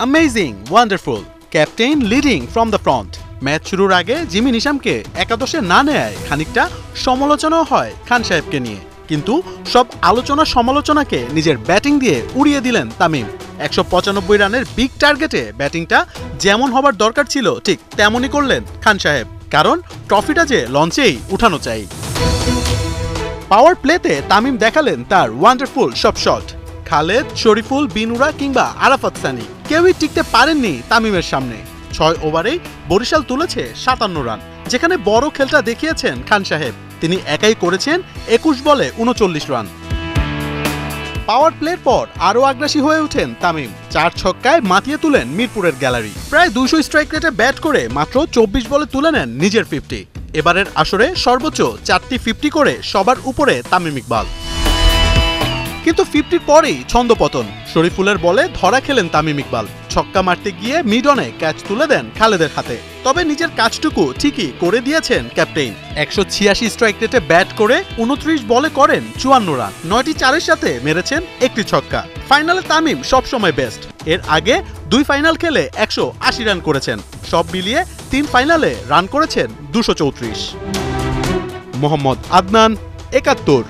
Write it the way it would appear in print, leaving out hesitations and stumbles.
Amazing, wonderful, captain leading from the front. Match শুরুর আগে Jimmy নিশামকে একাদশে না নেয় খানিকটা সমালোচনাও হয় খান সাহেবকে নিয়ে, কিন্তু সব আলোচনা সমালোচনাকে নিজের ব্যাটিং দিয়ে উড়িয়ে দিলেন তামিম। 195 রানের বিগ টার্গেটে ব্যাটিংটা যেমন হবার দরকার ছিল ঠিক তেমনই করলেন খান সাহেব, কারণ ট্রফিটা যে লঞ্চেই উঠানো চাই। পাওয়ার প্লেতে তামিম দেখালেন তার ওয়ান্ডারফুল সব শট। খালেদ, শরীফুল, বিনুরা কিংবা আরাফাত সানি কেউই টিকতে পারেননি তামিমের সামনে। 6 ওভারেই বরিশাল তুলেছে 57 রান, যেখানে বড় খেলটা দেখিয়েছেন খান সাহেব। তিনি একাই করেছেন 21 বলে 39 রান। পাওয়ার প্লের পর আরও আগ্রাসী হয়ে ওঠেন তামিম। 4 ছক্কায় মাতিয়ে তুলেন মিরপুরের গ্যালারি। প্রায় 200 স্ট্রাইক রেটে ব্যাট করে মাত্র 24 বলে তুলে নেন নিজের 50। এবারের আসরে সর্বোচ্চ 4টি 50 করে সবার উপরে তামিম ইকবাল। কিন্তু 50-র পরেই ছন্দপতন। শরীফুলের বলে ধরা খেলেন তামিম ইকবাল। ছক্কা মারতে গিয়ে মিডনে ক্যাচ তুলে দেন খালেদের হাতে। তবে নিজের কাজটুকু ঠিকই করে দিয়েছেন ক্যাপ্টেন। 186 স্ট্রাইক রেটে ব্যাট করে 29 বলে করেন 54 রান। 9টি 4-এর সাথে মেরেছেন একটি ছক্কা। ফাইনালে তামিম সবসময় বেস্ট। এর আগে 2 ফাইনাল খেলে 180 রান করেছেন। সব মিলিয়ে 3 ফাইনালে রান করেছেন 234। মোহাম্মদ আদনান, 71।